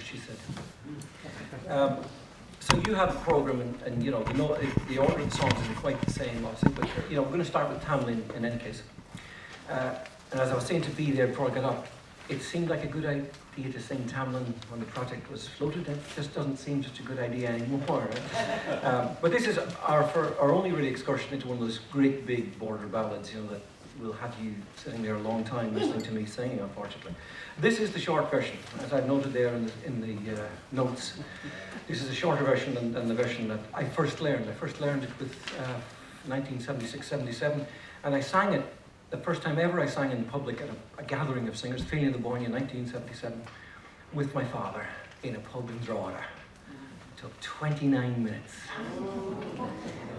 she said. So you have a program, and you know the order of the songs isn't quite the same, obviously, but you know we're going to start with Tamlin in any case. And as I was saying to B there before I got up, it seemed like a good idea to sing Tamlin when the project was floated. It just doesn't seem such a good idea anymore. Right? But this is our only really excursion into one of those great big border ballads, you know, that will have you sitting there a long time listening to me singing, unfortunately. This is the short version, as I've noted there in the notes. This is a shorter version than the version that I first learned. I first learned it with 1976-77, and I sang it the first time ever I sang in public at a gathering of singers, Feeling the Boyne in 1977, with my father in a pub in Drogheda. It took 29 minutes.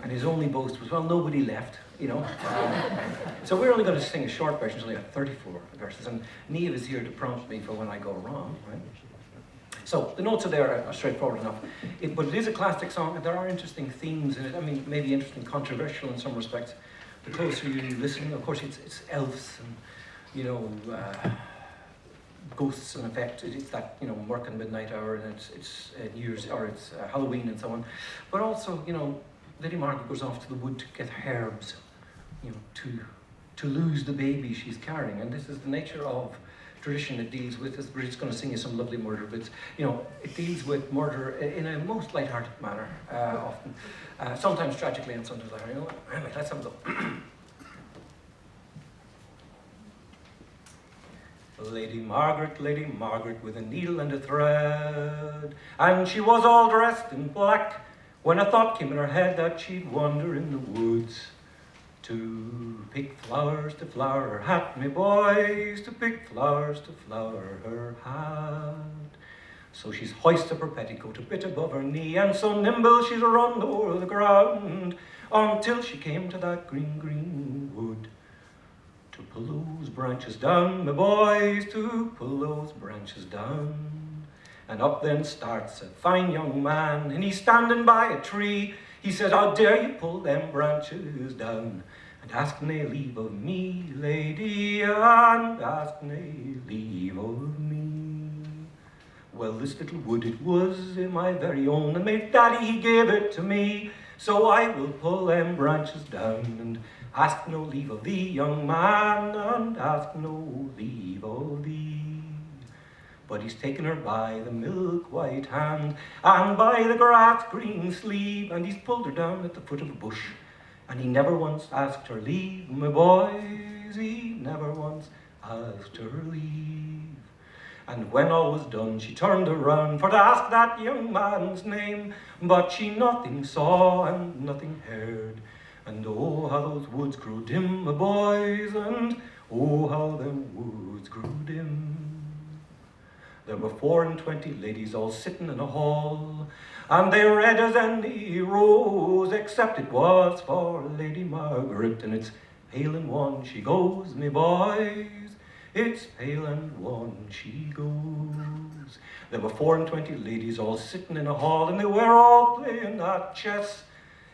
And his only boast was, well, nobody left, you know. So we're only going to sing a short version, it's only got 34 verses, and Niamh is here to prompt me for when I go wrong, right? So the notes are there are straightforward enough, but it is a classic song, and there are interesting themes in it. I mean, maybe interesting, controversial in some respects. The closer you listen, of course, it's elves and, you know, ghosts in effect. It's that, you know, Murk and Midnight Hour, and it's New Year's, or it's Halloween and so on. But also, you know, Lady Margaret goes off to the wood to get herbs, you know, to lose the baby she's carrying. And this is the nature of tradition it deals with. Brigid's going to sing you some lovely murder bits. You know, it deals with murder in a most light-hearted manner, often. Sometimes tragically and sometimes like, you know what, anyway, let's have a go. Lady Margaret with a needle and a thread, and she was all dressed in black, when a thought came in her head that she'd wander in the woods to pick flowers to flower her hat, me boys, to pick flowers to flower her hat. So she's hoisted up her petticoat a bit above her knee, and so nimble she's run over the ground, until she came to that green, green wood. To pull those branches down, me boys, to pull those branches down. And up then starts a fine young man, and he's standing by a tree. He says, how dare you pull them branches down, and ask nae leave of me, lady, and ask nae leave of me. Well, this little wood, it was my very own, and my daddy, he gave it to me. So I will pull them branches down, and ask no leave of thee, young man, and ask no leave of thee. But he's taken her by the milk-white hand, and by the grass-green sleeve, and he's pulled her down at the foot of a bush. And he never once asked her leave, my boys, he never once asked her leave. And when all was done, she turned around for to ask that young man's name, but she nothing saw and nothing heard. And oh, how those woods grew dim, my boys, and oh, how them woods grew dim. There were 24 ladies all sitting in a hall, and they read as any rose, except it was for Lady Margaret, and it's pale and wan she goes, me boys, it's pale and wan she goes. There were 24 ladies all sitting in a hall, and they were all playing at chess,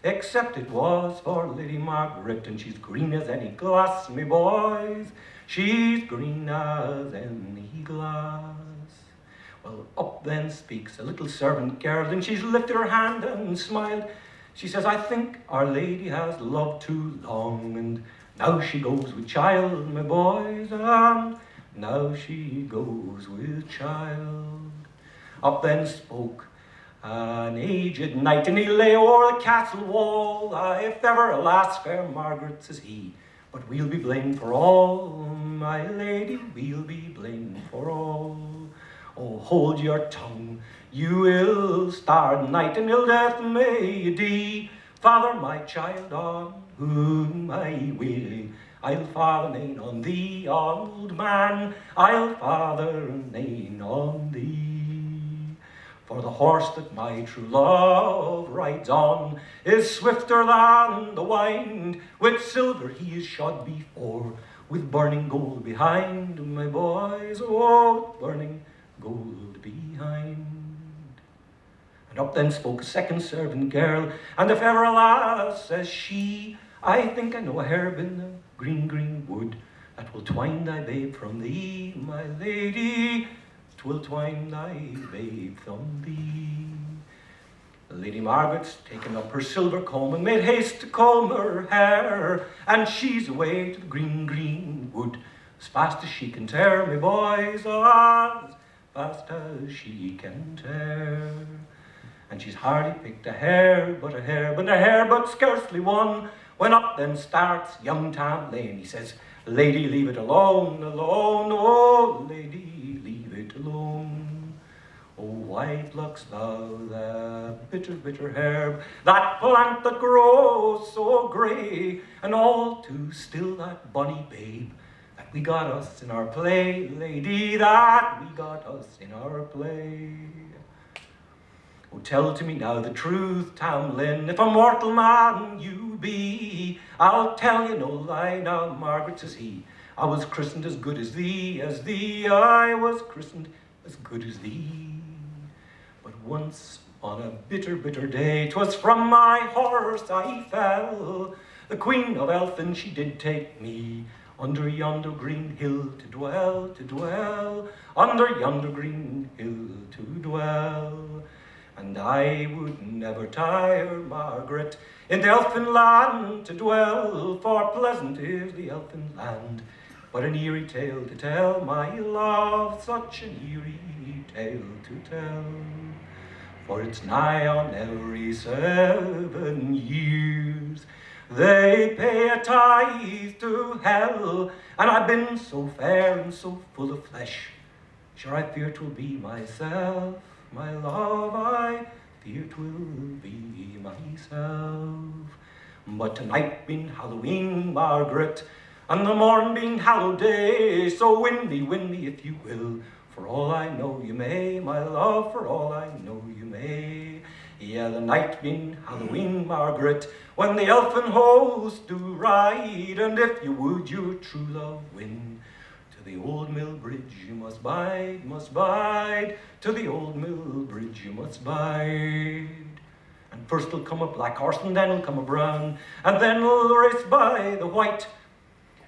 except it was for Lady Margaret, and she's green as any glass, me boys, she's green as any glass. Well, up then speaks a little servant girl, and she's lifted her hand and smiled. She says, I think Our Lady has loved too long, and now she goes with child, my boys, and now she goes with child. Up then spoke an aged knight, and he lay o'er the castle wall. If ever, alas, fair Margaret, says he, but we'll be blamed for all, my lady, we'll be blamed for all. Oh, hold your tongue, you ill-starred knight, and ill death may you die. Father my child on whom I will, I'll father nane on thee, old man, I'll father nane on thee. For the horse that my true love rides on is swifter than the wind, with silver he is shod before, with burning gold behind, my boys, oh, with burning gold behind. And up then spoke a second servant girl, and if ever, alas, says she, I think I know a herb in the green, green wood that will twine thy babe from thee, my lady, 'twill twine thy babe from thee. Lady Margaret's taken up her silver comb and made haste to comb her hair, and she's away to the green, green wood, as fast as she can tear, me boys, as fast as she can tear. And she's hardly picked a hair, but scarcely one, when up then starts young Tamlin. He says, lady, leave it alone, alone, oh, lady, leave it alone. Oh, why plucks thou the bitter, bitter herb, that plant that grows so grey, and all too still that bonny babe, that we got us in our play, lady, that we got us in our play. Oh, tell to me now the truth, Tamlin, if a mortal man you be, I'll tell you no lie now, Margaret, says he, I was christened as good as thee, I was christened as good as thee. But once on a bitter, bitter day, 'twas from my horse I fell, the Queen of Elfin, she did take me, under yonder green hill to dwell, under yonder green hill to dwell. And I would never tire, Margaret, in the elfin land to dwell, for pleasant is the elfin land, but an eerie tale to tell, my love, such an eerie tale to tell. For it's nigh on every 7 years they pay a tithe to hell, and I've been so fair and so full of flesh, sure I fear 'twill be myself, my love, I fear 'twill be myself. But tonight being Halloween, Margaret, and the morn being Hallow Day, so win me if you will, for all I know you may, my love, for all I know you may. Yeah, the night being Halloween, Margaret, when the elfin host do ride, and if you would your true love win, to the old mill bridge you must bide, to the old mill bridge you must bide. And first'll come a black horse, and then'll come a brown, and then'll race by the white,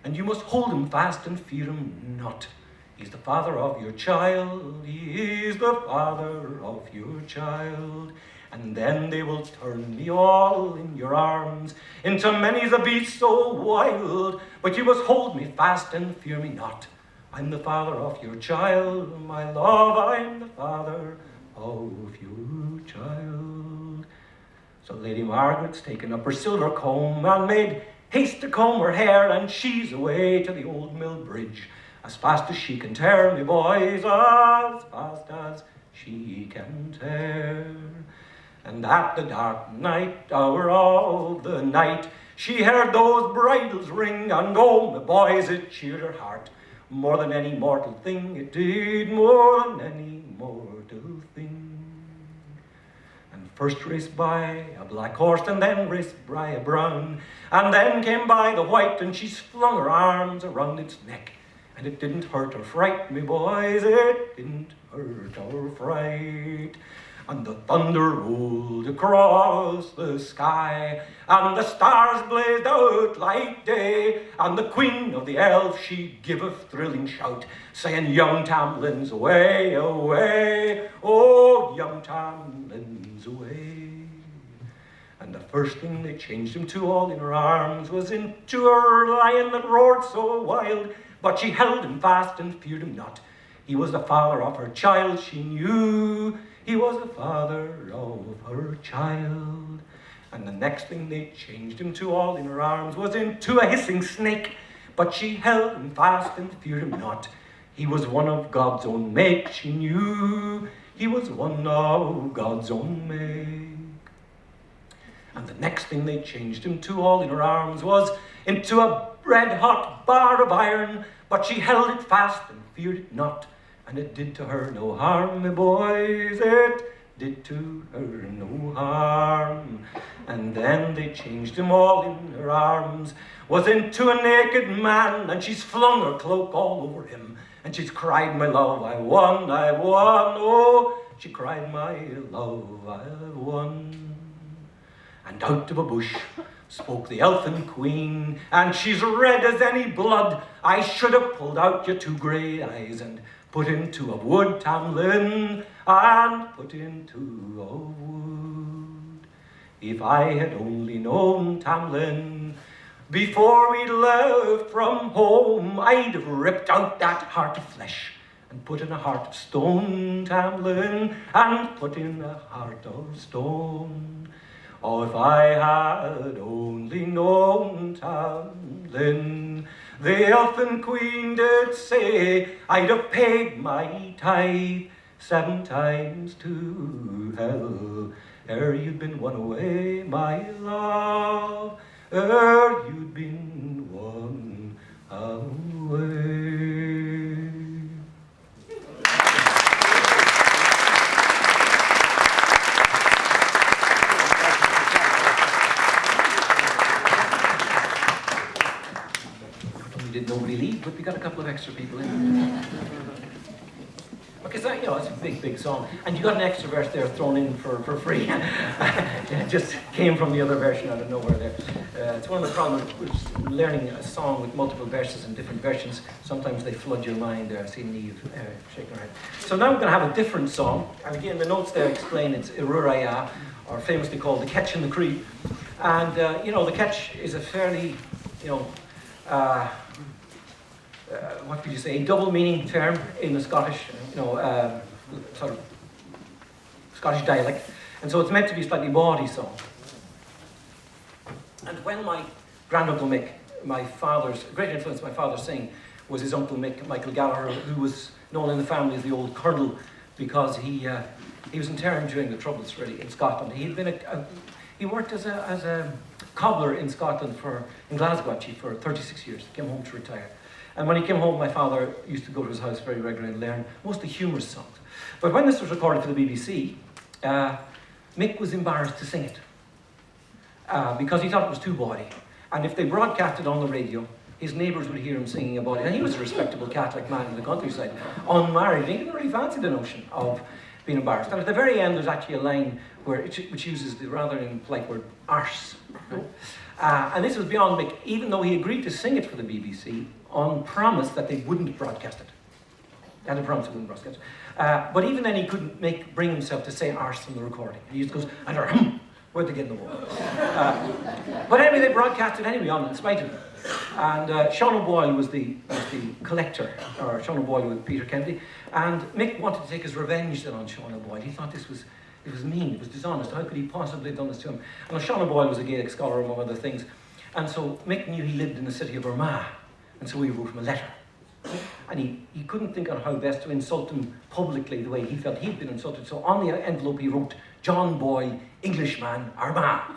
and you must hold him fast and fear him not. He's the father of your child, he is the father of your child. And then they will turn me all in your arms, into many's a beast so wild, but you must hold me fast and fear me not. I'm the father of your child, my love, I'm the father of your child. So Lady Margaret's taken up her silver comb, and made haste to comb her hair, and she's away to the old mill bridge, as fast as she can tear, me boys, as fast as she can tear. And at the dark night hour of the night, she heard those bridles ring, and oh, my boys, it cheered her heart, more than any mortal thing it did, more than any mortal thing. And first raced by a black horse, and then raced by a brown, and then came by the white, and she flung her arms around its neck, and it didn't hurt or fright me, boys, it didn't hurt or fright. And the thunder rolled across the sky, and the stars blazed out like day, and the Queen of the Elves, she gave a thrilling shout, saying, young Tamlin's away, away, oh, young Tamlin's away. And the first thing they changed him to all in her arms was into a lion that roared so wild, but she held him fast and feared him not. He was the father of her child, she knew. He was the father of her child. And the next thing they changed him to all in her arms was into a hissing snake, but she held him fast and feared him not. He was one of God's own make, she knew. He was one of God's own make. And the next thing they changed him to all in her arms was into a red-hot bar of iron, but she held it fast and feared it not. And it did to her no harm, my boys, it did to her no harm. And then they changed him all in her arms, was into a naked man, and she's flung her cloak all over him, and she's cried, my love, I won, oh, she cried, my love, I've won. And out of a bush spoke the elfin queen, and she's red as any blood. I should have pulled out your two grey eyes and put into a wood, Tamlin, and put into a wood. If I had only known, Tamlin, before we left from home, I'd have ripped out that heart of flesh and put in a heart of stone, Tamlin, and put in a heart of stone. Oh, if I had only known, Tamlin, the elfin queen did say I'd have paid my tithe 7 times to hell, ere you'd been won away, my love, ere you'd been won away. We did nobody leave, but we got a couple of extra people in. Because you know, it's a big song, and you got an extra verse there thrown in for free. It just came from the other version out of nowhere there. It's one of the problems with learning a song with multiple verses and different versions. Sometimes they flood your mind. I see Niamh shaking her head. So now we're going to have a different song, and again the notes there explain it's Arooriah, or famously called the Ketch and the Creel. And you know, the Ketch is a fairly, you know, what would you say, a double meaning term in the Scottish, you know, sort of Scottish dialect. And so it's meant to be a slightly bawdy song. And when my granduncle Mick, my father's, great influence my father's singing, was his uncle Mick, Michael Gallagher, who was known in the family as the Old Colonel, because he was interned during the Troubles, really, in Scotland. He'd been he worked as a cobbler in Scotland in Glasgow, actually, for 36 years. Came home to retire. And when he came home, my father used to go to his house very regularly and learn mostly humorous songs. But when this was recorded for the BBC, Mick was embarrassed to sing it because he thought it was too bawdy. And if they broadcast it on the radio, his neighbours would hear him singing a bawdy. And he was a respectable Catholic man in the countryside, unmarried. And he didn't really fancy the notion of being embarrassed. And at the very end, there's actually a line which uses the rather impolite word arse. And this was beyond Mick, even though he agreed to sing it for the BBC on promise that they wouldn't broadcast it. They had a promise they wouldn't broadcast it. But even then he couldn't bring himself to say arse on the recording. He just goes, and where'd they get in the wall? But anyway, they broadcast it anyway on in spite of it. And Sean O'Boyle was the collector, or Sean O'Boyle with Peter Kennedy. And Mick wanted to take his revenge then on Sean O'Boyle. He thought it was mean, it was dishonest. How could he possibly have done this to him? And Sean O'Boyle was a Gaelic scholar, among other things. And so Mick knew he lived in the city of Armagh. And so he wrote him a letter. And he couldn't think on how best to insult him publicly the way he felt he'd been insulted. So on the envelope he wrote, John Boy, Englishman, Armagh.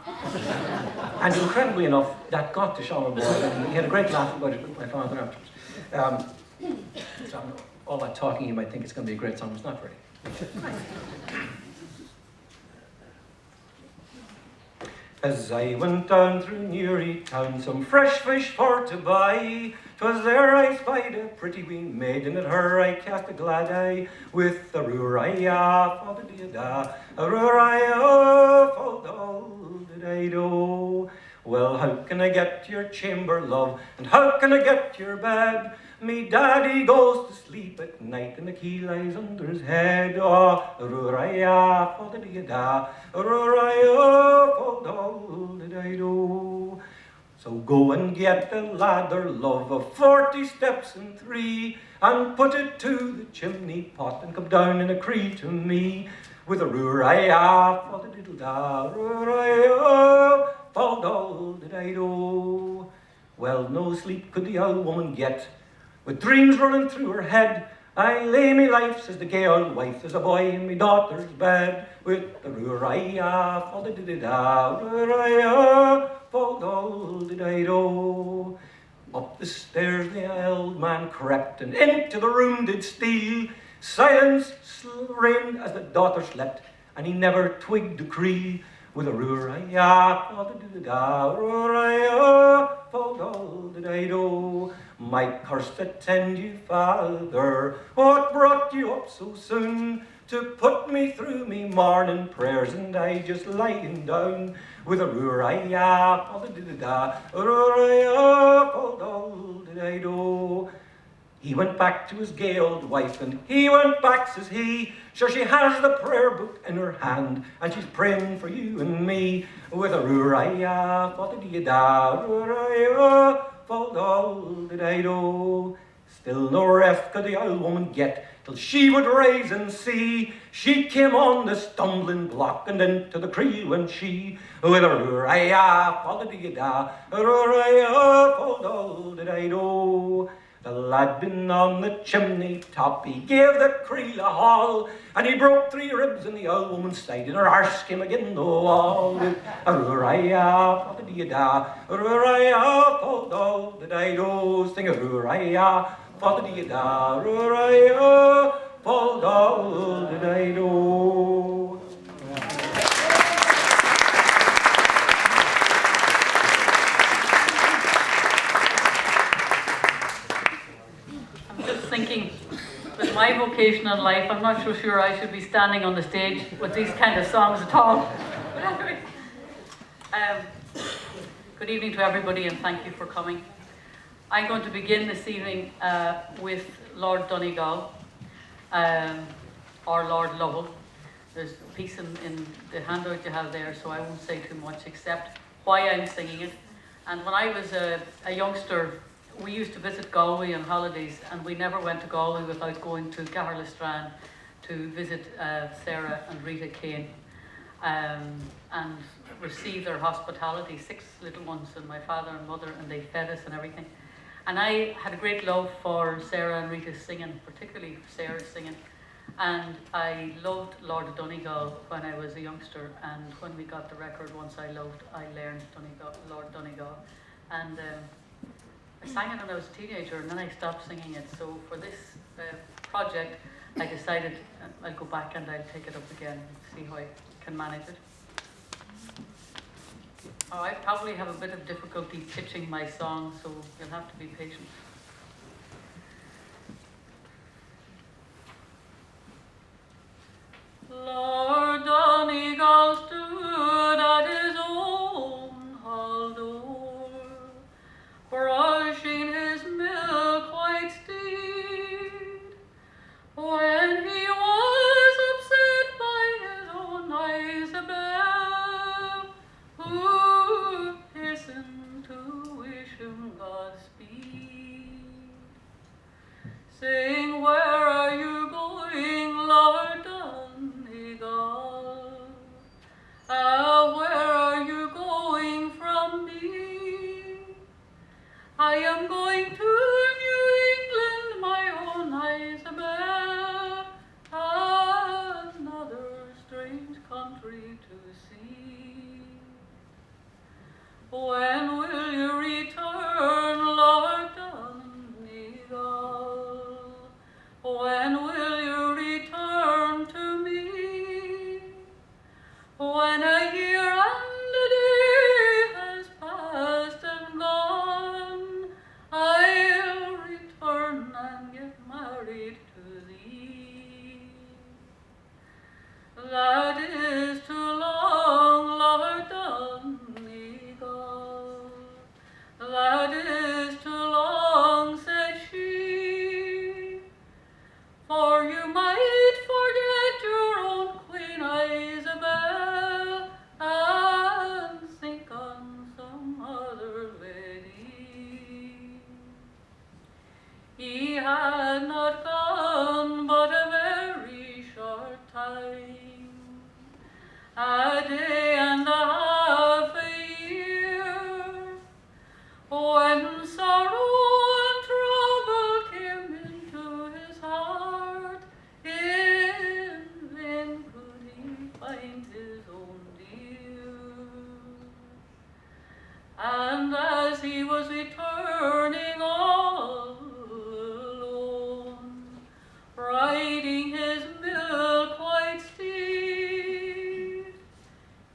And incredibly enough, that got to Sean O'Boyle, and he had a great laugh about it with my father afterwards. So all that talking, you might think it's going to be a great song. It's not really. As I went down through Newry town, some fresh fish for to buy, 'twas there I spied a pretty wee maiden, at her I cast a glad eye, with Arooriah, fa-da-dee-da, Arooriah, fa-da-dee-da. Well, how can I get your chamber, love, and how can I get your bed? Me daddy goes to sleep at night, and the key lies under his head. Oh, Arooriah, fa-da-dee-da, Arooriah, fa-da-dee-da. So go and get the ladder, love, of 40 steps and 3, and put it to the chimney pot, and come down in a creel to me, with Arooriah, fa-da-dee-da, Arooriah, fa-da-dee-da. Well, no sleep could the old woman get, with dreams running through her head. I lay me life, says the gay old wife, there's a boy in me daughter's bed, with Arooriah, fa-da-dee-da, Arooriah, fa-da-dee-da. Up the stairs the old man crept, and into the room did steal. Silence reigned as the daughter slept, and he never twigged the creel, with Arooriah, fa-da-dee-da, Arooriah, fa-da-dee-da. My curse attend you, father, what brought you up so soon, to put me through me morning prayers, and I just lying down, with Arooriah, fa-da-dee-da, Arooriah, fa-da-dee-da. He went back to his gay old wife, and he went back, says he. Sure, she has the prayer book in her hand, and she's praying for you and me. With Arooriah, fa-da-dee-da, Arooriah, fa-da-dee-da-do. Still no rest could the old woman get, till she would rise and see. She came on the stumbling block, and into the Creel went she. With Arooriah, fa-da-dee-da, Arooriah, fa-da-dee-da-do. The lad been on the chimney top, he gave the Creel a haul, and he broke 3 ribs in the old woman's side, and her arse came again the wall. Arooriah, fa-da-dee-da, Arooriah, fa-da-dee-da-do. Sing Arooriah, fa-da-dee-da, Arooriah, fa-da-dee-da-do. Thinking, with my vocation in life, I'm not so sure I should be standing on the stage with these kind of songs at all. But anyway, good evening to everybody, and thank you for coming. I'm going to begin this evening with Lord Donegal, or Lord Lovell. There's a piece in the handout you have there, so I won't say too much except why I'm singing it. And when I was a youngster, we used to visit Galway on holidays, and we never went to Galway without going to Gaharlistran to visit Sarah and Rita Kane and receive their hospitality. 6 little ones, and my father and mother, and they fed us and everything. And I had a great love for Sarah and Rita's singing, particularly Sarah's singing. And I loved Lord Donegal when I was a youngster, and when we got the record, Once I Loved, I learned Lord Donegal. And I sang it when I was a teenager, and then I stopped singing it. So for this project, I decided I'll go back and I'll take it up again and see how I can manage it. Oh, I probably have a bit of difficulty pitching my song, so you'll have to be patient. Lord Donegal stood at his own hall door, brushing his milk-white steed, when he was upset by his own Isabel, who hastened to wish him Godspeed, saying, "Where are you going, Lord Donegal? Where are you going from me? I am going to New England, my own Isabel, another strange country to see. When will you return, Lord Donegal? When will you return to me? When a year and a day has passed and gone, I'll return and get married to thee. That is too long, Lord Donegal. That is too long, said she, for you might forget your own Queen Isabel and think on some other lady. He had not gone but a very short time, a day and a half, a year, when sorrow and trouble came into his heart. In vain could he find his own dear. And as he was returning all alone, riding his milk-white steed,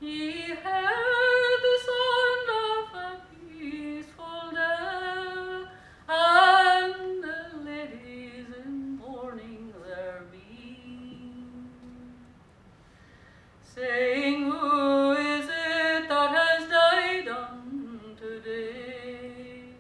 he heard the sound of a peaceful dell, and the ladies in mourning there be, saying, "Who is it that has died on today?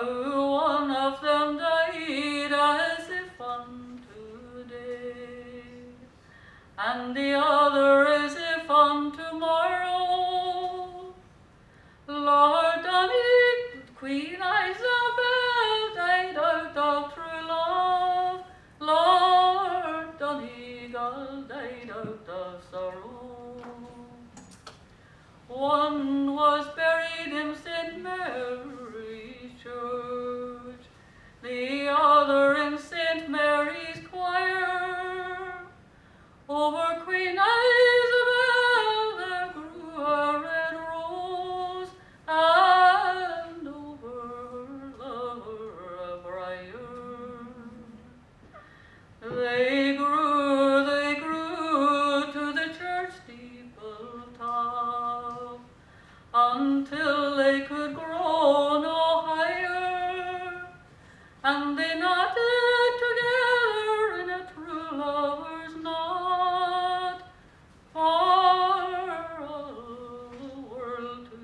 one of them died as if unto day, and the other as if on tomorrow. Lord Donny, Queen Isabel died out of true love. Lord Donegal died out of sorrow. One was buried in St. Mary's Church, the other in St. Mary's Choir. Over Queen Isabel there grew a red rose, and over her lover a briar. They grew to the church steeple top, until they could grow no higher, and they knotted together in a true lover's knot, for all the world to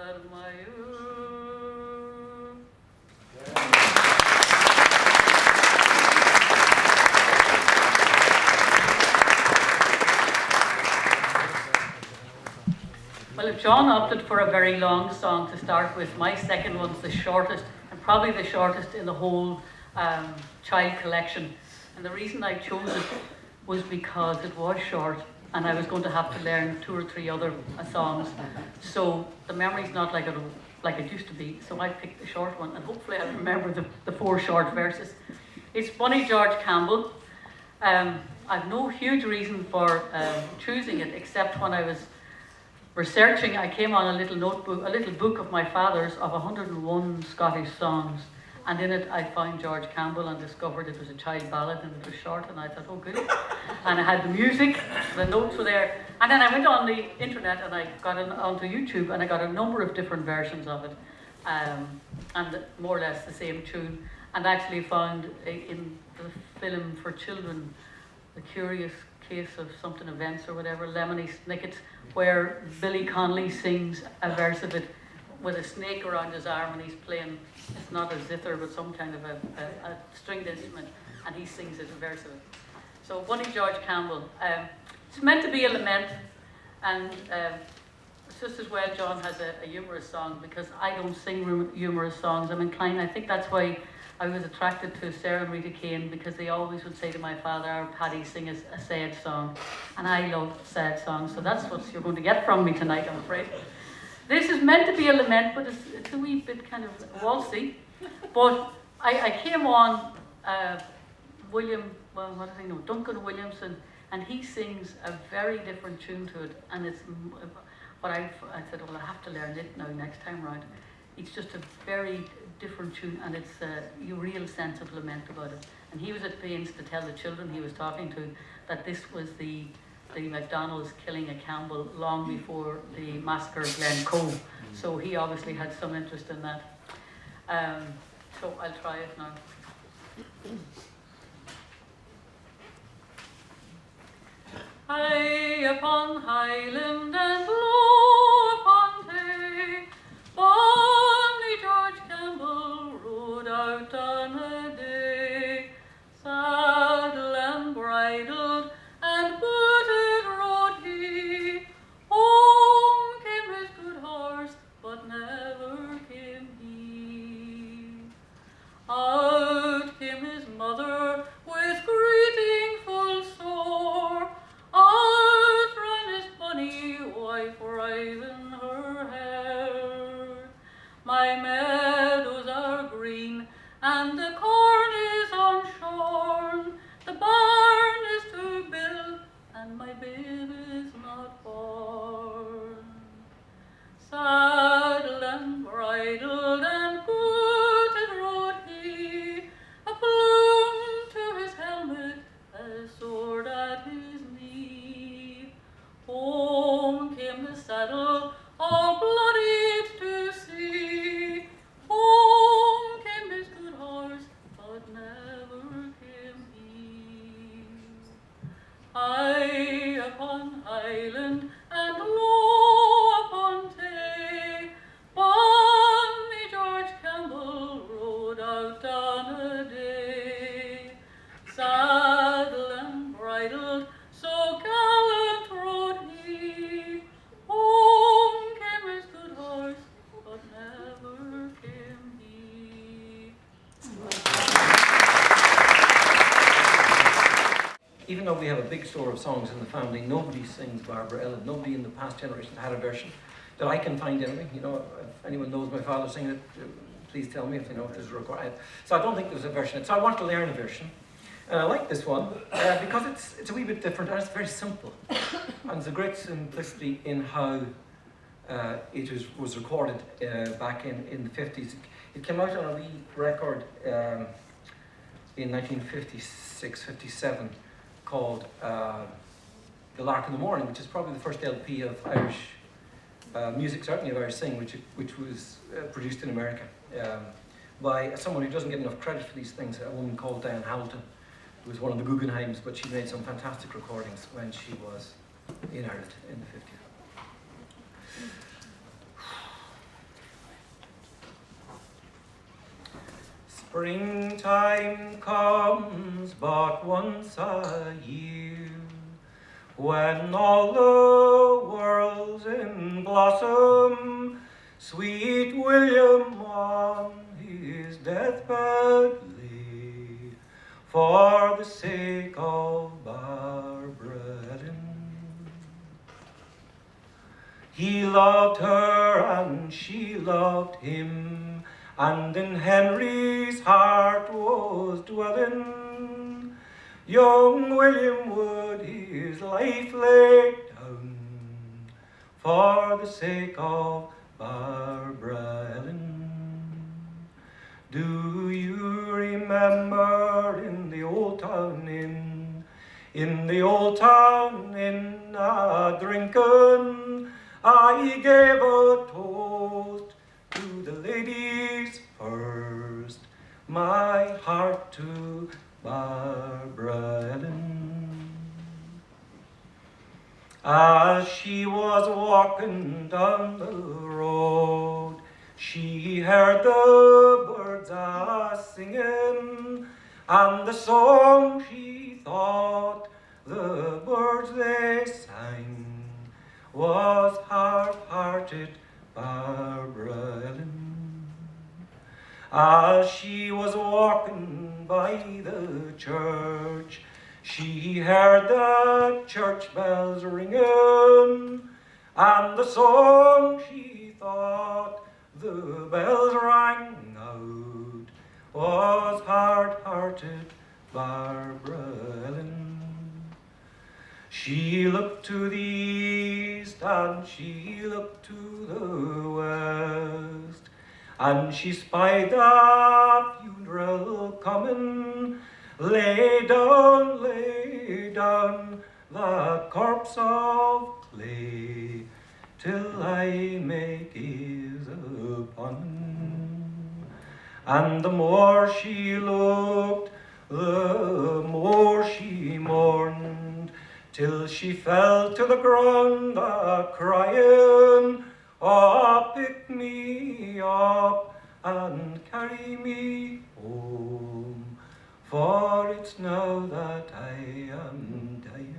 admire. Well, if John opted for a very long song to start with, my second one's the shortest, and probably the shortest in the whole child collection. And the reason I chose it was because it was short, and I was going to have to learn 2 or 3 other songs. So the memory's not like it used to be, so I picked the short one, and hopefully I'll remember the 4 short verses. It's Bunny George Campbell. I've no huge reason for choosing it, except when I was researching, I came on a little book of my father's of 101 Scottish songs, and in it I found George Campbell and discovered it was a child ballad and it was short, and I thought, oh good. And I had the music, the notes were there, and then I went on the internet and I got onto YouTube and I got a number of different versions of it, and more or less the same tune, and actually found in the film for children, The Curious Case of Something Events or whatever, Lemony Snicket, where Billy Connolly sings a verse of it with a snake around his arm, and he's playing, it's not a zither but some kind of a stringed instrument, and he sings it, a verse of it. So Bunny George Campbell. It's meant to be a lament, and it's just as well John has a humorous song, because I don't sing humorous songs. I'm inclined, I think that's why I was attracted to Sarah and Rita Kane, because they always would say to my father, "Our Paddy, sing a sad song," and I love sad songs, so that's what you're going to get from me tonight, I'm afraid. This is meant to be a lament, but it's a wee bit kind of waltzy. But I came on Duncan Williamson, and he sings a very different tune to it, and it's. But I said, well, I have to learn it now next time round. It's just a very different tune, and it's a real sense of lament about it. And he was at pains to tell the children he was talking to that this was the MacDonalds killing a Campbell long before the massacre of Glencoe. So he obviously had some interest in that. So I'll try it now. High upon highland and low upon tay, Bonny George Campbell rode out on a day. Saddle and bridled and booted rode he. Home came his good horse, but never came he. Out came his mother with greeting full sore. Out ran his bonny wife, writhing her hair. My meadows are green, and the corn is unshorn. The barn is to build, and my babe is not born. Saddled and bridled and booted rode he, a plume to his helmet, a sword at his knee. Home came the saddle, all bloodied to see. Home came his good horse, but never came he. High upon highland and low upon tay, Bonny George even though we have a big store of songs in the family, nobody sings Barbara Ellen. Nobody in the past generation had a version that I can find anyway. You know, if anyone knows my father singing it, please tell me if you know if there's required. So I don't think there's a version. So I want to learn a version. And I like this one because it's a wee bit different and it's very simple. And there's a great simplicity in how it was recorded back in the 50s. It came out on a wee record in 1956, 57 called The Lark in the Morning, which is probably the first LP of Irish music, certainly of Irish singing, which was produced in America by someone who doesn't get enough credit for these things, a woman called Diane Hamilton, who was one of the Guggenheims, but she made some fantastic recordings when she was in Ireland in the 50s. Springtime comes but once a year, when all the world's in blossom. Sweet William on his deathbed lay, for the sake of Barbara Ellen. He loved her and she loved him, and in Henry's heart was dwelling. Young William would his life lay down, for the sake of Barbara Ellen. Do you remember in the old town inn, in the old town inn a drinking, I gave a toast to the ladies first, my heart to Barbara Ellen. As she was walking down the road, she heard the birds a-singing, and the song she thought the birds they sang was Hard-Hearted Barbara Ellen. As she was walking by the church, she heard the church bells ringing, and the song she thought the bells rang out was Hard-Hearted Barbara Ellen. She looked to the east and she looked to the west, and she spied a funeral coming. Lay down the corpse of clay, till I may gaze upon him. And the more she looked, the more she mourned, till she fell to the ground a-crying, "Oh, pick me up and carry me home, for it's now that I am dying."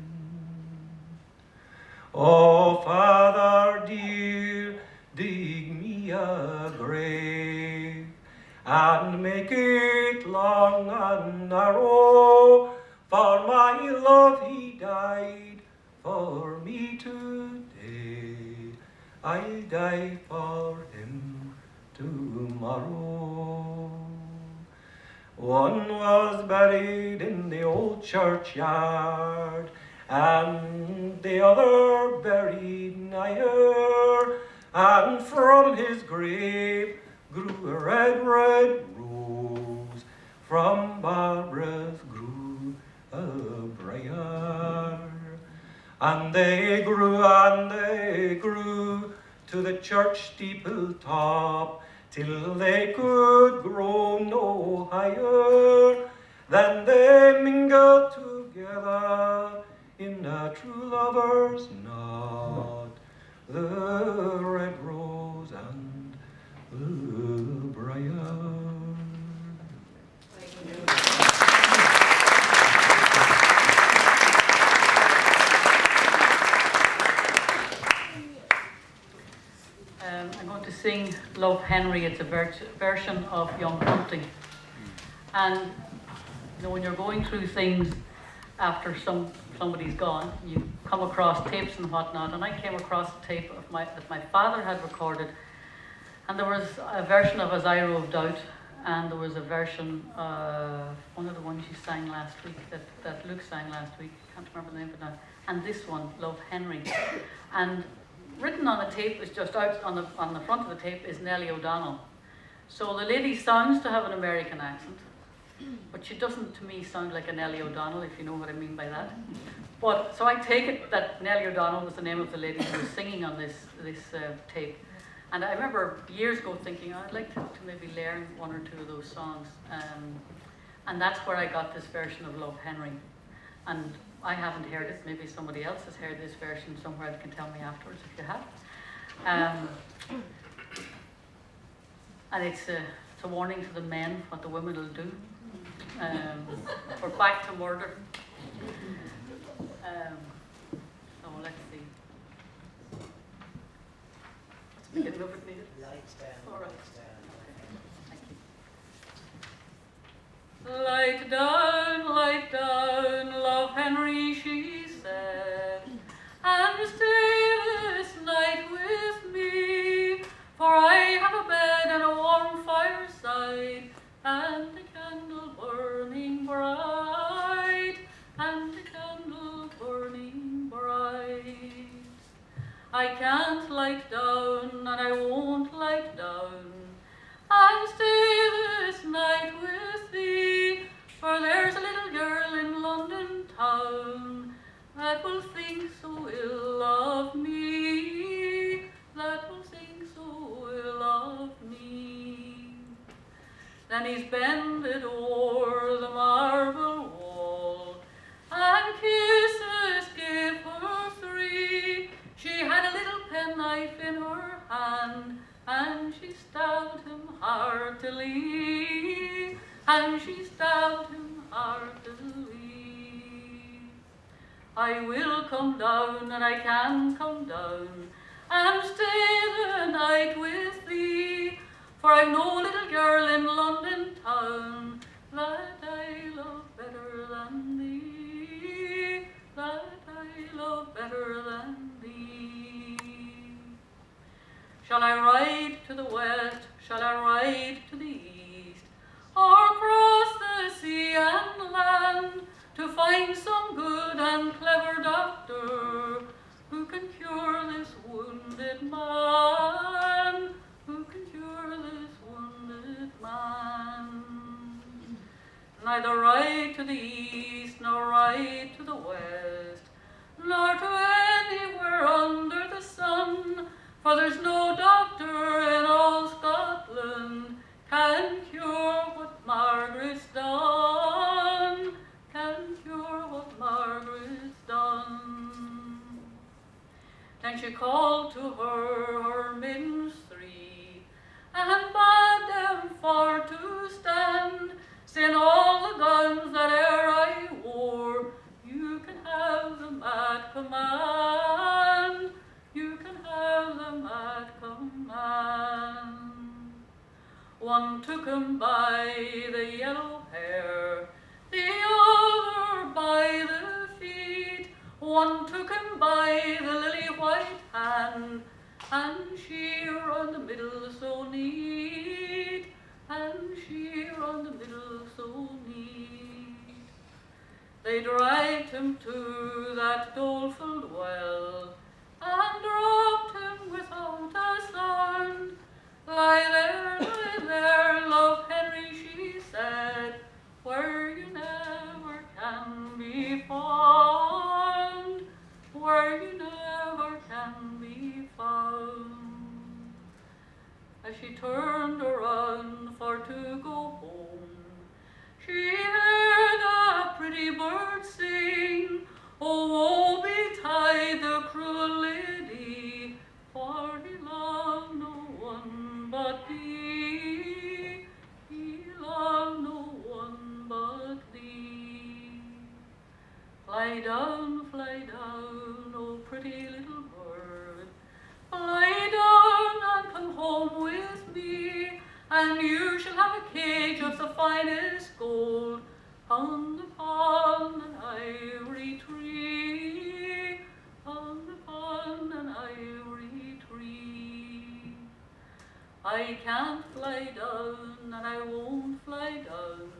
Oh, Father dear, dig me a grave, and make it long and narrow, for my love he died for me today, I'll die for him tomorrow. One was buried in the old churchyard, and the other buried nigher, and from his grave grew a red, red rose, from Barbara's grew a briar. And they grew to the church steeple top, till they could grow no higher. Then they mingled together in a true lover's knot, the red rose and the briar. I'm going to sing Love Henry. It's a version of Young Hunting. And you know, when you're going through things after somebody's gone, you come across tapes and whatnot, and I came across a tape of that my father had recorded, and there was a version of As I Roved Out, and there was a version, one of the ones you sang last week, that Luke sang last week, can't remember the name of it now, and this one, Love Henry. And written on the tape is just out on the front of the tape is Nellie O'Donnell. So the lady sounds to have an American accent, but she doesn't to me sound like a Nellie O'Donnell, if you know what I mean by that. But so I take it that Nellie O'Donnell was the name of the lady who was singing on this tape. And I remember years ago thinking, oh, I'd like to maybe learn one or two of those songs. And that's where I got this version of Love Henry. And I haven't heard it, maybe somebody else has heard this version somewhere that can tell me afterwards if you have. And it's a warning to the men what the women will do. We're back to murder. So let's see. What's the beginning of it, needed? Lights down. All right. Lights down. Light down, love Henry, she said, and stay this night with me, for I have a bed and a warm fireside, and a candle burning bright, and a candle burning bright. I can't light down, and I won't light down, and stay this night with thee, for there's a little girl in London town that will think so ill of me, that will think so ill of me. Then he's bended o'er the marble wall, and kisses gave her 3. She had a little penknife in her hand, and she stabbed him heartily, and she stabbed him heartily. I will come down, and I can come down, and stay the night with thee, for I've no little girl in London town that I love better than thee, that I love better than thee. Shall I ride to the west, shall I ride to the east, or cross the sea and land, to find some good and clever doctor who can cure this wounded man, who can cure this wounded man? Neither ride to the east, nor ride to the west, nor to anywhere under the sun, for there's no doctor in all Scotland can cure what Margaret's done, can cure what Margaret's done. Then she called to her maidens 3, and bade them for to stand, saying all the guns that e'er I wore, you can have them at command, you can have them at command. One took him by the yellow hair, the other by the feet, one took him by the lily white hand, and she round the middle so neat, and she round the middle so neat. They dragged him to that doleful well, and dropped him without a sound. Lie there, love Henry, she said, where you never can be found, where you never can be found. As she turned around for to go home, she heard a pretty bird sing, oh, woe betide the cruel lady, for he loved no one but thee, he loved no one but thee. Fly down, oh pretty little bird, fly down and come home with me, and you shall have a cage of the finest gold, pound upon an I can't fly down, and I won't fly down,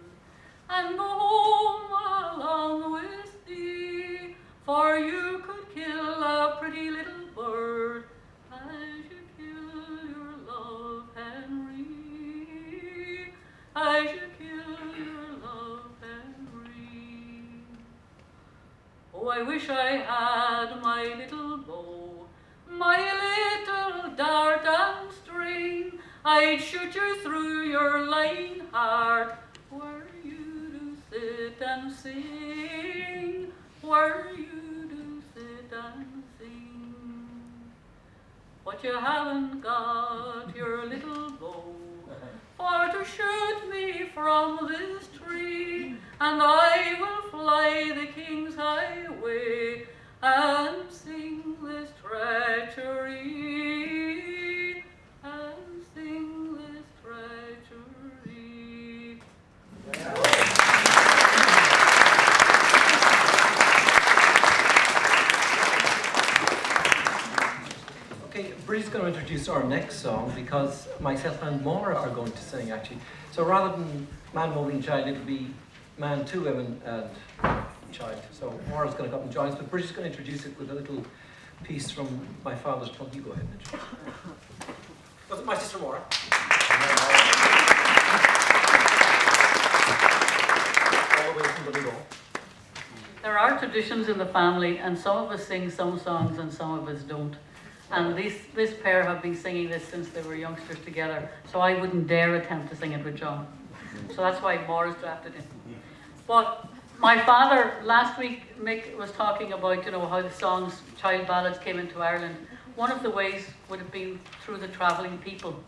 and go home along with thee, for you could kill a pretty little bird as you kill your love, Henry, as you kill your love, Henry. Oh, I wish I had my little bow, my little dart and string, I'd shoot you through your lying heart, where you do sit and sing, where you do sit and sing. But you haven't got your little bow for to shoot me from this tree, and I will fly the king's highway and sing this treachery, and sing this treachery. Okay, Brigide's going to introduce our next song because myself and Maura are going to sing actually. So rather than man, woman, and child, it'll be man, two women, and child. So Maura's going to come and join us, but Brigide's going to introduce it with a little piece from my father's tongue. You go ahead and introduce it. Was it my sister Maura? All the way from Donegal. There are traditions in the family, and some of us sing some songs and some of us don't. And this pair have been singing this since they were youngsters together, so I wouldn't dare attempt to sing it with John. So that's why Maura's drafted it. But my father, last week, Mick was talking about, you know, how the songs, child ballads came into Ireland. One of the ways would have been through the travelling people.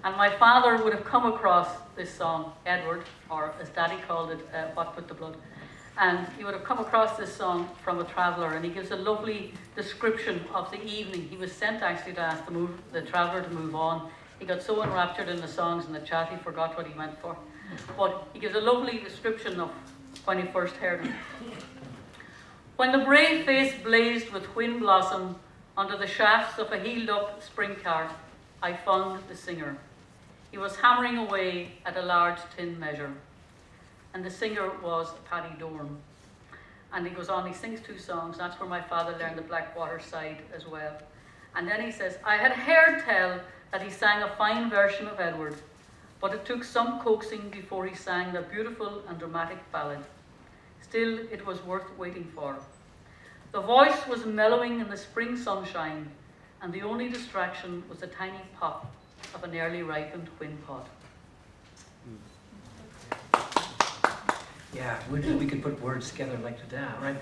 And my father would have come across this song, Edward, or as Daddy called it, What Put the Blood. And he would have come across this song from a traveller, and he gives a lovely description of the evening. He was sent actually to ask the traveller to move on. He got so enraptured in the songs and the chat, he forgot what he went for. But he gives a lovely description of when he first heard him. When the brave face blazed with wind blossom under the shafts of a heeled-up spring cart, I found the singer. He was hammering away at a large tin measure. And the singer was Paddy Dorn. And he goes on, he sings two songs. That's where my father learned the Blackwater side as well. And then he says, I had heard tell that he sang a fine version of Edward, but it took some coaxing before he sang the beautiful and dramatic ballad. Still, it was worth waiting for. The voice was mellowing in the spring sunshine, and the only distraction was the tiny pop of an early ripened wind pod. Yeah, we could put words together like that, right?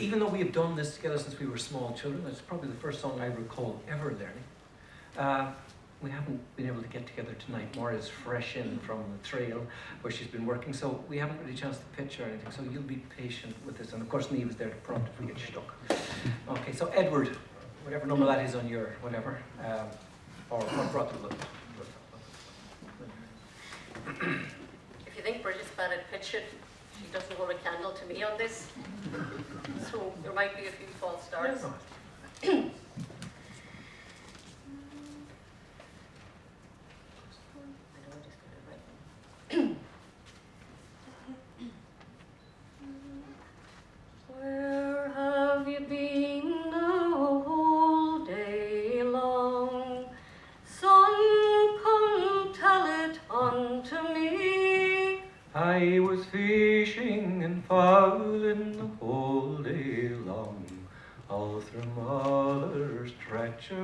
Even though we have done this together since we were small children, it's probably the first song I recall ever learning. We haven't been able to get together tonight. Maura is fresh in from the trail where she's been working, so we haven't really a chance to pitch or anything, so you'll be patient with this. And of course, Niamh is there to prompt if we get stuck. Okay, so Edward, whatever number that is on your whatever, or what brought the look. If you think Brigid's bad at pitching, she doesn't hold a candle to me on this. So there might be a few false starts. Where have you been the whole day long? Son, come tell it unto me. I was fishing and fowling the whole day long, all through mother's treachery,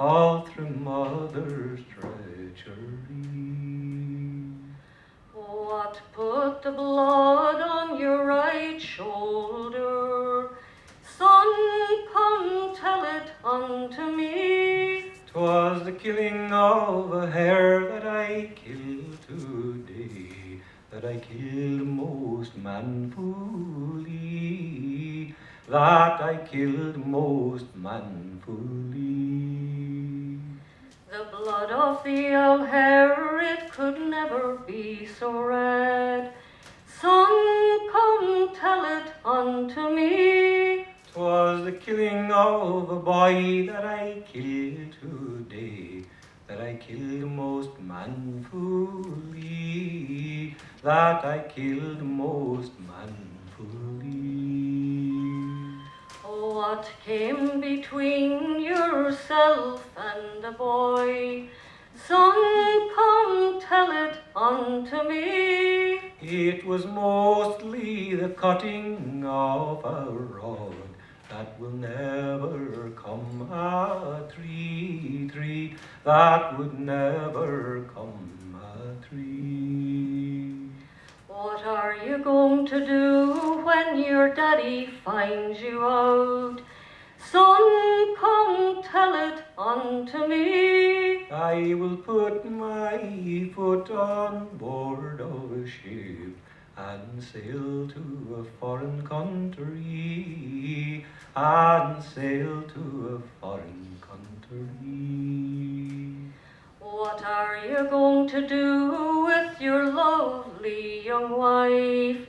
all through mother's treachery. What put the blood on your right shoulder? Son, come tell it unto me. 'Twas the killing of a hare that I killed today, that I killed most manfully, that I killed most manfully. The blood of the old hare, it could never be so red. Son, come tell it unto me. 'Twas the killing of a boy that I killed today, that I killed most manfully, that I killed most manfully. What came between yourself and the boy? Son, come tell it unto me. It was mostly the cutting of a rod that will never come a tree, that would never come a tree. What are you going to do when your daddy finds you out? Son, come tell it unto me. I will put my foot on board of a ship and sail to a foreign country, and sail to a foreign country. What are you going to do with your lovely young wife?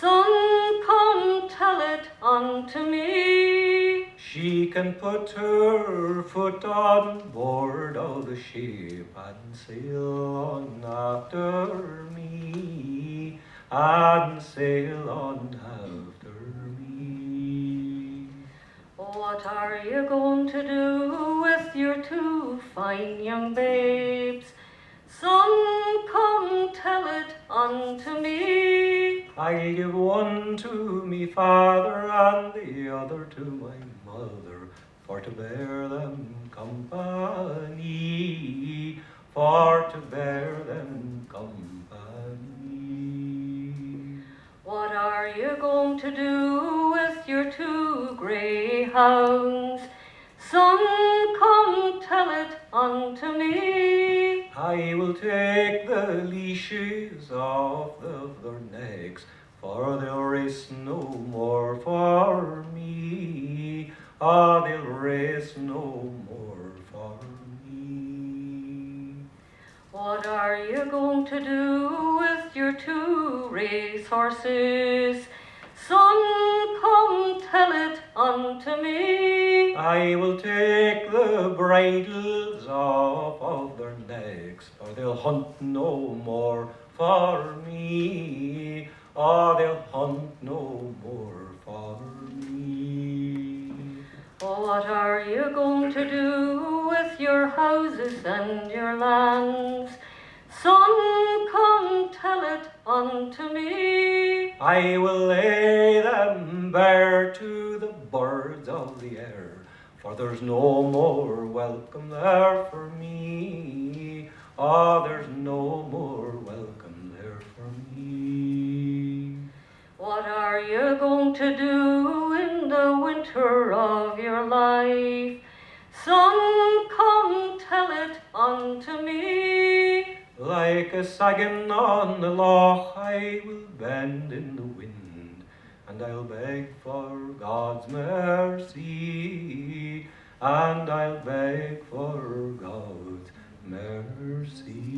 Son, come tell it unto me. She can put her foot on board of the ship and sail on after me, and sail on after me. What are you going to do with your two fine young babes? Son, come tell it unto me. I'll give one to me father and the other to my mother, for to bear them company, for to bear them company. What are you going to do with your two greyhounds? Son, come tell it unto me. I will take the leashes off of their necks, for they'll race no more for me. Ah, they'll race no more for me. What are you going to do with your two racehorses? Son, come tell it unto me. I will take the bridles off of their necks, for they'll hunt no more for me. Ah, they'll hunt no more for me. What are you going to do with your houses and your lands? Son, come tell it unto me. I will lay them bare to the birds of the air, for there's no more welcome there for me. Ah, there's no more welcome there for me. What are you going to do in the winter of your life? Son, come tell it unto me. Like a saggin on the loch, I will bend in the wind, and I'll beg for God's mercy, and I'll beg for God's mercy.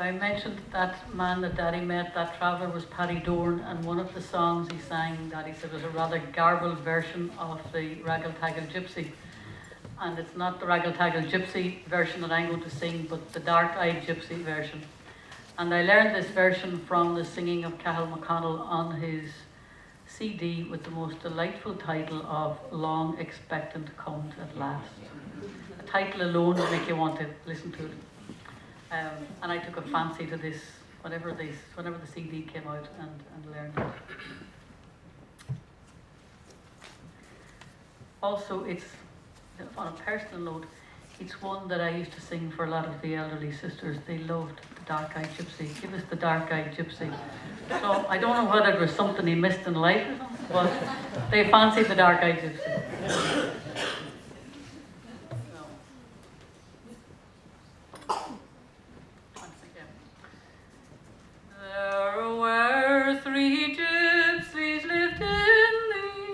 I mentioned that man that Daddy met, that traveller, was Paddy Dorn, and one of the songs he sang, Daddy said, was a rather garbled version of the Raggle-Taggle Gypsy. And it's not the Raggle-Taggle Gypsy version that I'm going to sing, but the Dark-Eyed Gypsy version. And I learned this version from the singing of Cathal McConnell on his CD with the most delightful title of Long Expectant Comes at Last. The title alone will make you want to listen to it. And I took a fancy to this whenever the CD came out and learned it. Also, it's, on a personal note, it's one that I used to sing for a lot of the elderly sisters. They loved the Dark-Eyed Gypsy. Give us the Dark-Eyed Gypsy. So I don't know whether it was something he missed in life or something, but they fancied the Dark-Eyed Gypsy. There were three gypsies lived in the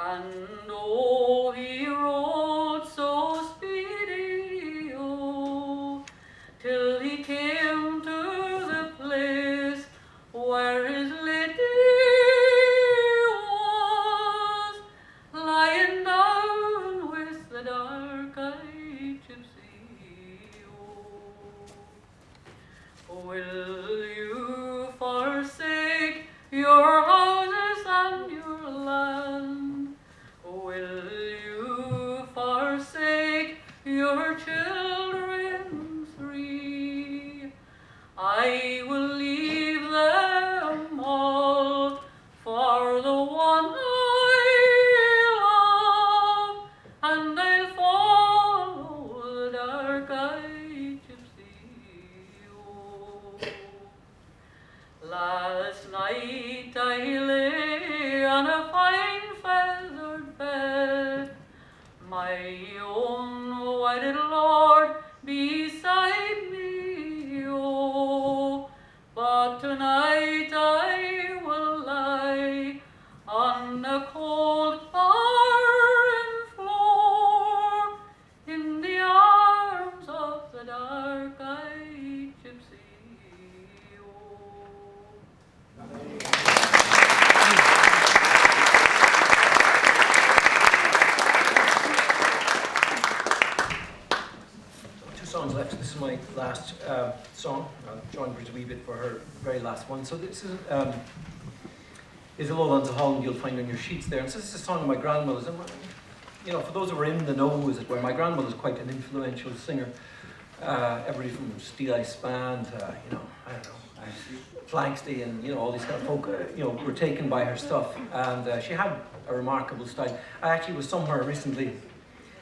And oh, he rode so speedy, oh, till he came to the place where his lady was, lying down with the dark-eyed gypsy, oh. Will you forsake your houses and your land? Will you forsake your children three? I will leave them all for the one I love, and I'll follow the dark-eyed gypsy, oh. Last night I lay on a fine feathered bed, my own wedded lord beside me, oh. But tonight I will lie on a cold barren floor in the arms of the dark-eyed gypsy, oh. Two songs left. This is my last song. I'll join Brigid a wee bit for her very last one. So this is a Lowlands of Holland you'll find on your sheets there. And so this is a song of my grandmother's. And, you know, for those who are in the know, as it were, my grandmother's quite an influential singer. Everybody from Steel Eye Span to, you know, I don't know, Flankstey and, you know, all these kind of folk, you know, were taken by her stuff. And she had a remarkable style. I actually was somewhere recently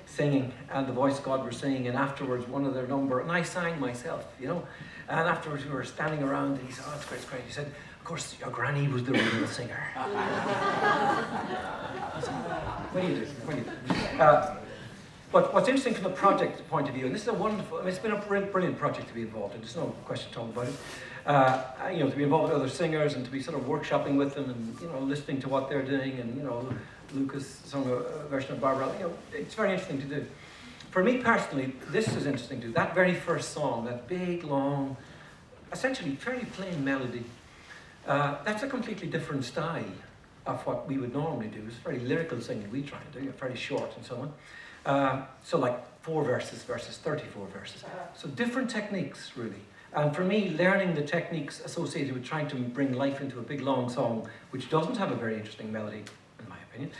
singing, and the Voice of God were singing, and afterwards one of their number, and I sang myself, you know. And afterwards we were standing around, and he said, oh, it's great, it's great. He said, of course, your granny was the real singer. What do you do? What do you do? But what's interesting from the project point of view, and this is a wonderful, I mean, it's been a brilliant project to be involved in, there's no question to talk about it. You know, to be involved with other singers and to be sort of workshopping with them and, you know, listening to what they're doing, and, you know, Lucas sung a version of Barbara, you know, it's very interesting to do. For me personally, this is interesting to do. That very first song, that big, long, essentially fairly plain melody, that's a completely different style of what we would normally do. It's very lyrical singing we try and do, very short and so on. So like 4 verses versus 34 verses. So different techniques, really. And for me, learning the techniques associated with trying to bring life into a big, long song, which doesn't have a very interesting melody, in my opinion,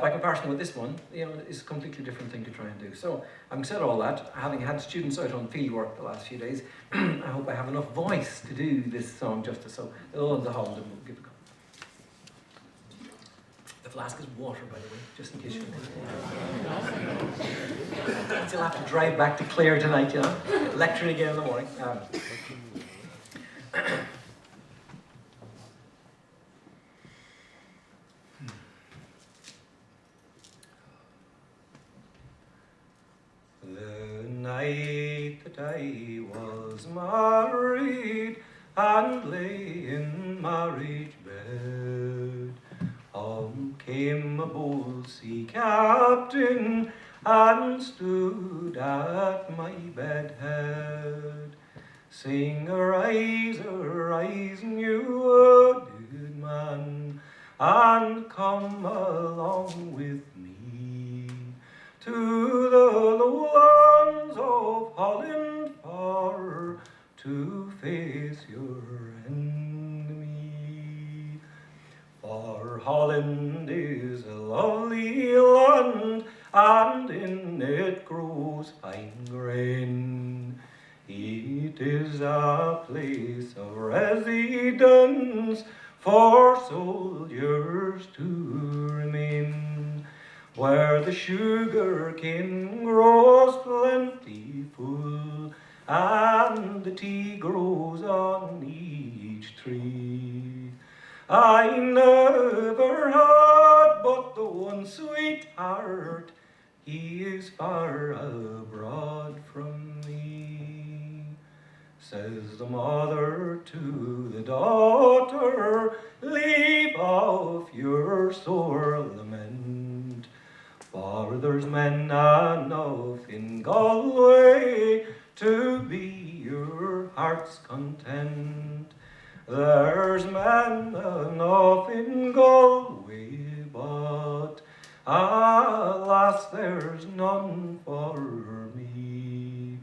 by comparison with this one, you know, is a completely different thing to try and do. So, having said all that, having had students out on fieldwork the last few days, I hope I have enough voice to do this song justice. So, the Lowlands of Holland, we'll give it a go. The flask is water, by the way, just in case you still have to drive back to Clare tonight, you know, lecturing again in the morning. The night that I was married and lay in marriage bed, came a bold sea captain and stood at my bed head, saying, arise, new good man, and come along with me to the lowlands of Holland far, to face your enemy. For Holland is a lovely land, and in it grows fine grain. It is a place of residence for soldiers to remain, where the sugar cane grows plentiful, and the tea grows on each tree. I never had but the one sweetheart, he is far abroad from me. Says the mother to the daughter, leave off your sore lament. there's men enough in Galway to be your heart's content. There's men enough in Galway, but alas, there's none for me.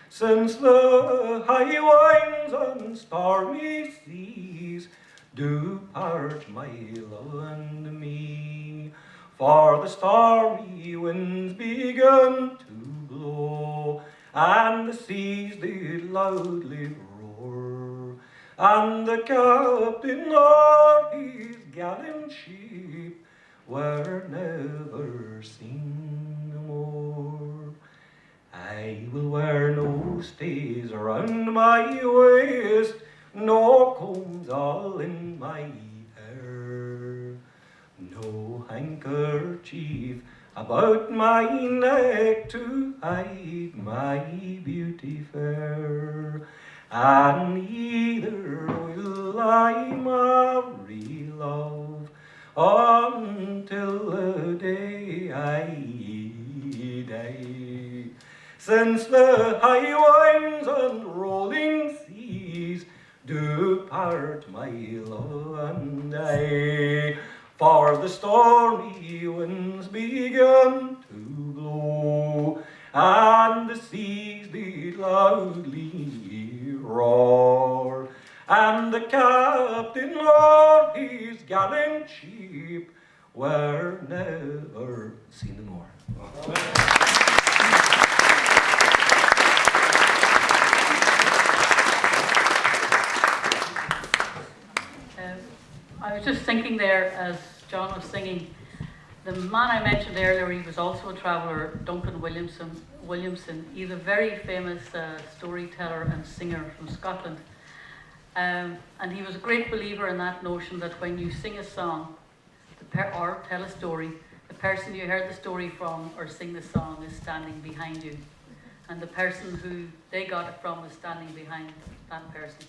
Since the high winds and stormy seas do part my love and me, for the stormy winds began to blow, and the seas did loudly roar, and the captain or his gallant ship were never seen no more. I will wear no stays around my waist, no combs all in my hair, no handkerchief about my neck to hide my beauty fair, and neither will I marry, love, until the day I die. Since the high winds and rolling seas do part my love and I, for the stormy winds began to blow, and the seas did loudly roar, and the captain or his gallant ship were never seen no more. I was just thinking there as John was singing, the man I mentioned earlier, he was also a traveller, Duncan Williamson. He's a very famous storyteller and singer from Scotland. And he was a great believer in that notion that when you sing a song or tell a story, the person you heard the story from or sing the song is standing behind you. And the person who they got it from is standing behind that person.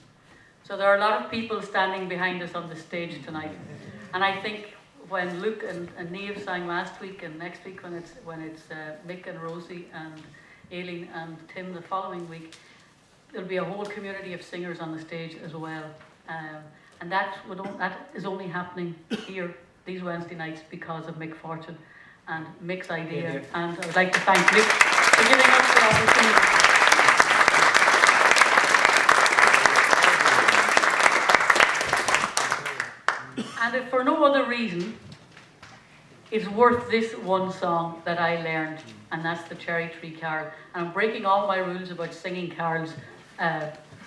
So there are a lot of people standing behind us on the stage tonight. And I think when Luke and Niamh sang last week, and next week when it's Mick and Rosie and Aileen and Tim the following week, there'll be a whole community of singers on the stage as well. And that is only happening here these Wednesday nights because of Mick Fortune and Mick's idea. Yeah. And I would like to thank Mick for giving us the opportunity. And if for no other reason, it's worth this one song that I learned, and that's the Cherry Tree Carol. And I'm breaking all my rules about singing carols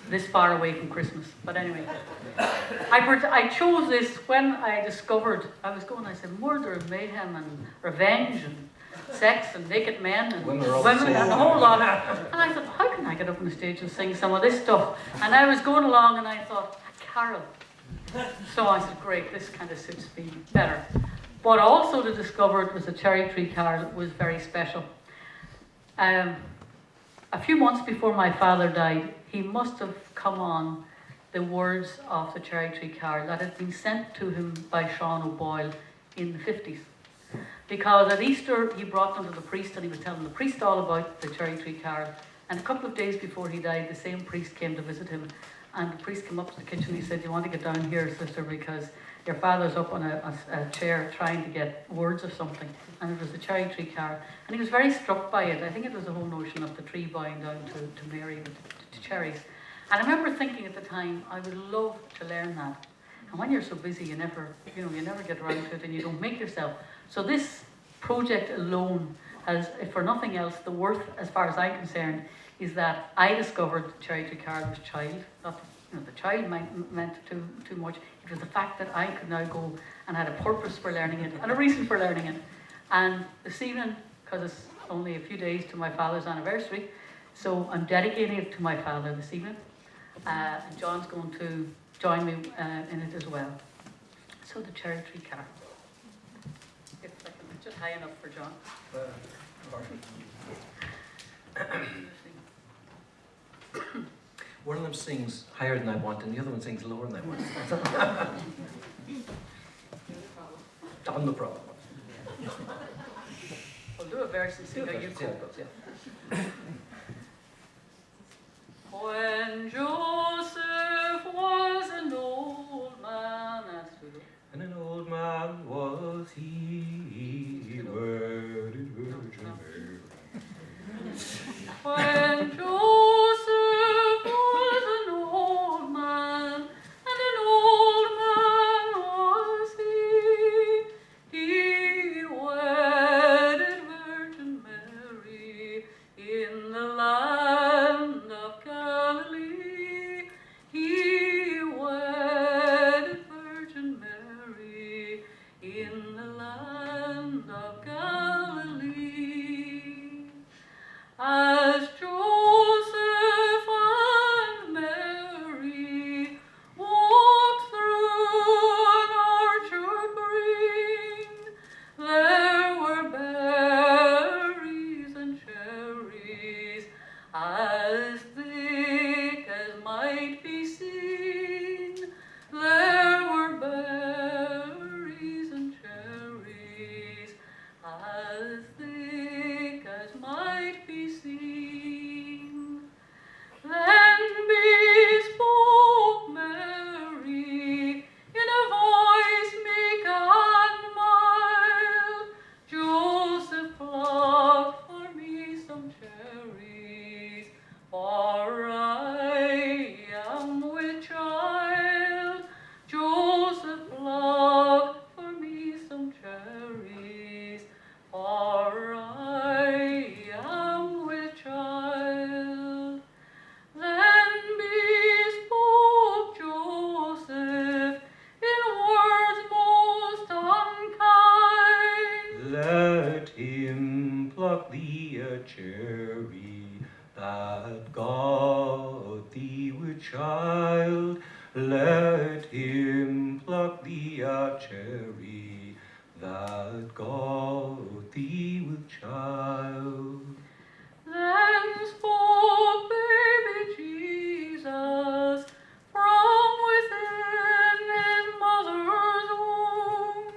this far away from Christmas. But anyway, I chose this when I discovered, I said murder and mayhem and revenge and sex and naked men and women and a whole lot. And I thought, how can I get up on the stage and sing some of this stuff? And I was going along and I thought, a carol. So I said, great, this kind of suits me better. But also to discover it was a Cherry Tree Carol was very special. A few months before my father died, he must have come on the words of the Cherry Tree Carol that had been sent to him by Sean O'Boyle in the 50s. Because at Easter, he brought them to the priest and he was telling the priest all about the Cherry Tree Carol. And a couple of days before he died, the same priest came to visit him. And the priest came up to the kitchen and he said, you want to get down here, sister, because your father's up on a chair trying to get words of something. And it was the Cherry Tree Carol. And he was very struck by it. I think it was the whole notion of the tree bowing down to Mary with the cherries. And I remember thinking at the time, I would love to learn that. And when you're so busy, you never get around to it and you don't make yourself. So this project alone has, if for nothing else, the worth, as far as I'm concerned, is that I discovered Cherry Tree Carol as a child. Not the child meant too much. It was the fact that I could now go and had a purpose for learning it and a reason for learning it. And this evening, because it's only a few days to my father's anniversary, so I'm dedicating it to my father this evening. And John's going to join me in it as well. So the Cherry Tree Carol. If I can, it's just high enough for John. One of them sings higher than I want, and the other one sings lower than I want. Not the problem. Well, do a verse and see how you cope. When Joseph was an old man, and an old man was he, where did Virgin Mary? When Joseph was an old man, and an old man was he wedded Virgin Mary in the land of Galilee. He wedded Virgin Mary in the land of Galilee. As Joseph and Mary walked through an orchard green, there were berries and cherries as thick as might be seen. There were berries and cherries as thick as might be seen. Then bespoke Mary in a voice meek and mild, Joseph, pluck for me some cherries, for I am with child. Joseph, pluck for me some cherries, for I am with child. Then bespoke Joseph in words most unkind, Let him pluck thee a cherry that got thee with child. Let him pluck thee a cherry that got thee with child. Then spoke baby Jesus from within his mother's womb.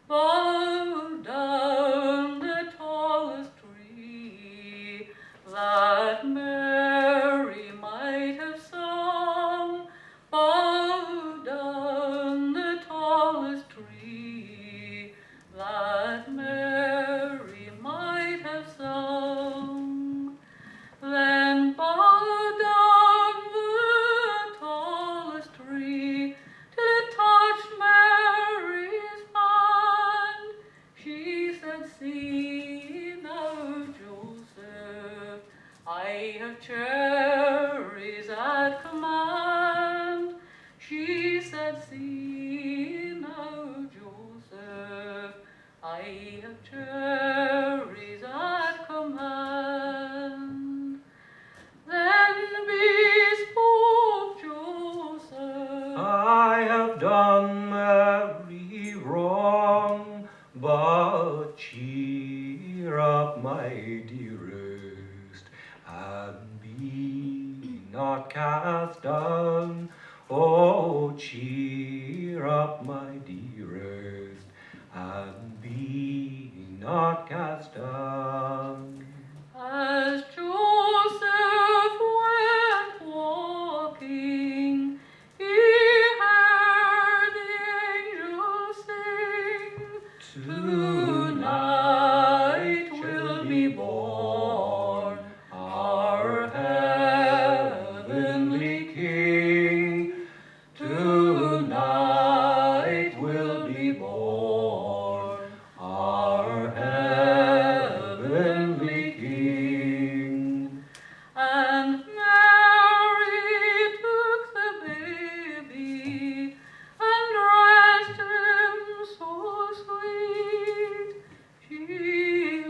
Bow down the tallest tree that Mary might have sung. Bow down the tallest tree that Mary might have sung. Then bow down the tallest tree till it touched Mary's hand. She said, see now, Joseph, I have cherries at command. She said, see now, Joseph, I have cherries at command. Then bespoke Joseph, I have done Mary wrong, but cheer up, my dearest, and be not cast down. Oh, cheer up, my dearest, and be not cast down. as Joseph went walking, he heard the angels sing, tonight will be born our heavenly King. Tonight will be born our heavenly King. And Mary took the baby and dressed him so sweet. She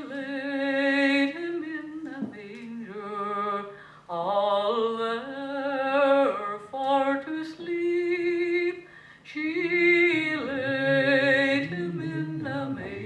laid him in a manger, all there for to sleep. She laid him in a manger,